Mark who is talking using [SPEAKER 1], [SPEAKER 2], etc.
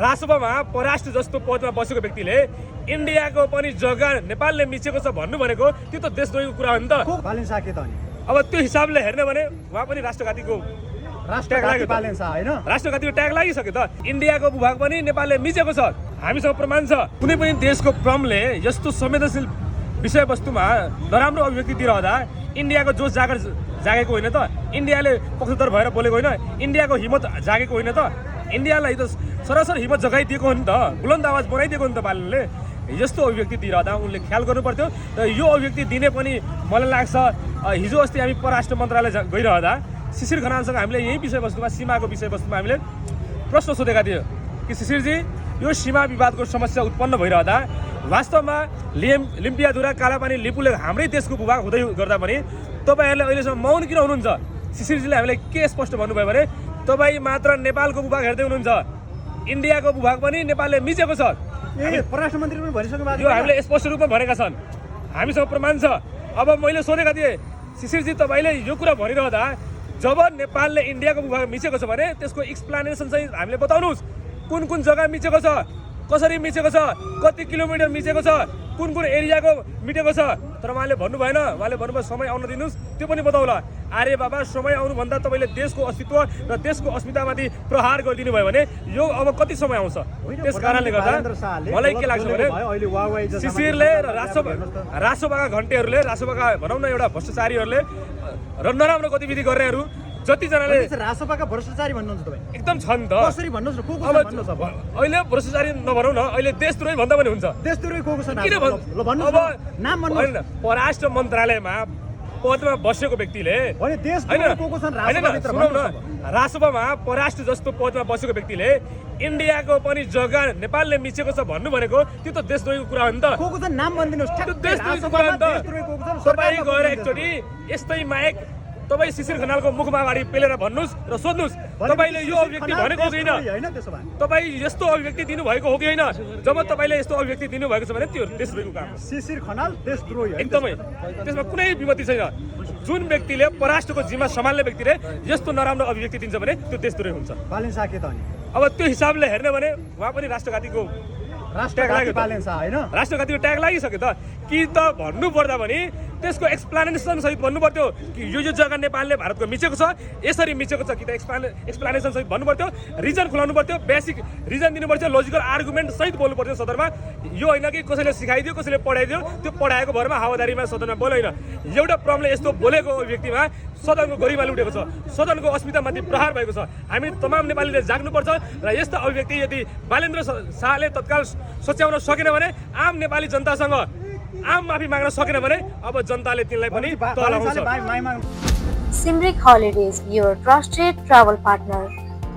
[SPEAKER 1] राष्ट्रसभामा परराष्ट्र जस्तो पदमा बसेको व्यक्तिले इन्डियाको पनि जग्गा नेपालले मिचेको छ भन्नु भनेको त्यो त देशद्रोहीको कुरा हो नि त।
[SPEAKER 2] बालेन शाह के त अनि
[SPEAKER 1] अब त्यो हिसाबले हेर्ने भने उहाँ पनि राष्ट्रघातीको
[SPEAKER 2] राष्ट्रघाती बालेन शाह हैन,
[SPEAKER 1] राष्ट्रघातीको ट्याग लागिसक्यो त। इन्डियाको भूभाग पनि नेपालले मिचेको छ, हामीसँग प्रमाण छ। कुनै पनि देशको प्रमले यस्तो संवेदनशील विषयवस्तुमा नराम्रो अभिव्यक्ति दिइरहँदा इन्डियाको जोस जागेको होइन त, इन्डियाले पक्षधर भएर बोलेको होइन, इन्डियाको हिम्मत जागेको होइन त, इन्डियालाई त सरासर हिम्मत जगाइदिएको हो नि त, बुलन्द आवाज बनाइदिएको हो नि त बालनले। यस्तो अभिव्यक्ति दिइरहँदा उनले ख्याल गर्नु पर्थ्यो र यो अभिव्यक्ति दिने पनि मलाई लाग्छ हिजो अस्ति हामी परराष्ट्र मन्त्रालय गइरहँदा शिशिर खनालसँग हामीले यही विषयवस्तुमा सीमाको विषयवस्तुमा हामीले प्रश्न सोधेका थियौँ कि शिशिरजी यो सीमा विवादको समस्या उत्पन्न भइरहँदा वास्तवमा लिम्पियाधुरा कालापानी लिपुले हाम्रै देशको भूभाग हुँदै गर्दा पनि तपाईँहरूले अहिलेसम्म मौन किन हुनुहुन्छ? शिशिरजीले हामीलाई के स्पष्ट भन्नुभयो भने तपाईँ मात्र नेपालको भूभाग हेर्दै हुनुहुन्छ, इन्डियाको भूभाग पनि नेपालले मिचेको छ।
[SPEAKER 2] परराष्ट्र मन्त्री पनि भनिसक्नु भएको
[SPEAKER 1] यो हामीले स्पष्ट रूपमा भनेका छन्, हामीसँग प्रमाण छ। अब मैले सोधेका थिएँ शिशिरजी तपाईँले यो कुरा भनिरहँदा जब नेपालले इन्डियाको भूभाग मिचेको छ भने त्यसको एक्सप्लानेसन चाहिँ हामीले बताउनुहोस्, कुन कुन जग्गा मिचेको छ, कसरी मिचेको छ, कति किलोमिटर मिचेको छ, कुन कुन एरियाको मिचेको छ। तर उहाँले भन्नु भएन, उहाँले भन्नुभयो समय आउन दिनुहोस्, त्यो पनि बताउला। अरे बाबा समय आउनुभन्दा तपाईँले देशको अस्तित्व र देशको अस्मितामाथि प्रहार गरिदिनु भयो भने यो अब कति समय आउँछ? त्यस कारणले गर्दा मलाई के लाग्छ भने शिशिरले र राष्ट्रसभाका घन्टेहरूले, राष्ट्रसभाका भनौँ न एउटा भ्रष्टाचारीहरूले र नराम्रो गतिविधि गर्नेहरू जतिजनाले
[SPEAKER 2] राष्ट्रसभाका भ्रष्टाचारी भन्नुहुन्छ तपाईँ?
[SPEAKER 1] एकदम छन् त।
[SPEAKER 2] कसरी भन्नुहोस् न, को को छ भन्नुहोस्। अब
[SPEAKER 1] अहिले भ्रष्टाचारी नभनौँ न, अहिले देशद्रोही भन्दा पनि हुन्छ।
[SPEAKER 2] देशद्रोही को को छ
[SPEAKER 1] किन
[SPEAKER 2] ल भन्नुहोस् न, नाम भन्नुहोस्।
[SPEAKER 1] परराष्ट्र मन्त्रालयमा पदमा बसेको व्यक्तिले
[SPEAKER 2] हैन देशद्रोही को को छन् राष्ट्रभित्र भन्नुहोस्।
[SPEAKER 1] राष्ट्रसभामा परराष्ट्र जस्तो पदमा बसेको व्यक्तिले इन्डियाको पनि जग्गा नेपालले मिचेको छ भन्नु भनेको त्यो त देशद्रोहीको कुरा हो नि त।
[SPEAKER 2] को को छन् नाम भनिदिनुहोस्।
[SPEAKER 1] त्यो देशद्रोहीको कुरा हो नि त।
[SPEAKER 2] देशद्रोही को को छन्?
[SPEAKER 1] तपाईँ गएर एकचोटि यस्तै माइक तपाईँ शिशिर खनालको मुखमा अगाडि पेलेर भन्नुहोस् र सोध्नुहोस् तपाईँले यो अभिव्यक्ति भनेको हो कि होइन, तपाईँ यस्तो अभिव्यक्ति दिनुभएको हो कि होइन। जब तपाईँले यस्तो अभिव्यक्ति दिनुभएको छ भने त्यो देशद्रोहीको काम हो।
[SPEAKER 2] शिशिर खनाल देशद्रोही
[SPEAKER 1] एकदमै, त्यसमा कुनै विमति छैन। जुन व्यक्तिले परराष्ट्रको जिम्मा सम्हाल्ने व्यक्तिले यस्तो नराम्रो अभिव्यक्ति दिन्छ भने त्यो देशद्रोही हुन्छ।
[SPEAKER 2] बालेन शाह के त अनि
[SPEAKER 1] अब त्यो हिसाबले हेर्ने भने उहाँ पनि राष्ट्रघातीको
[SPEAKER 2] राष्ट्रघाती बालेन शाह हैन,
[SPEAKER 1] राष्ट्रघातीको ट्याग लागिसक्यो त। कि त भन्नुपर्दा पनि त्यसको एक्सप्लानेसन सहित भन्नु पर्थ्यो कि यो जग्गा नेपालले भारतको मिचेको छ, यसरी मिचेको छ, कि त एक्सप्लानेसन सहित भन्नु पर्थ्यो, रिजन खुलाउनु पर्थ्यो, बेसिक रिजन दिनु पर्थ्यो, लोजिकल आर्गुमेन्ट सहित बोल्नु पर्थ्यो सदनमा। यो होइन कि कसैले सिकाइदियो, कसैले पढाइदियो, त्यो पढाएको भरमा हावादारीमा सदनमा बोलेन। एउटा प्रमले यस्तो बोलेको व्यक्तिमा सदनको गरिमा लुटेको छ, सदनको अस्मितामाथि प्रहार भएको छ। हामी तमाम नेपालीले जाग्नुपर्छ र यस्ता अभिव्यक्ति यदि बालेन्द्र शाहले तत्काल सच्याउन सकेन भने आम नेपाली जनतासँग आम माफी माग्न सकेन भने अब जनताले तिनलाई पनि तल आउँछ।
[SPEAKER 3] Simric Holidays, your trusted travel partner.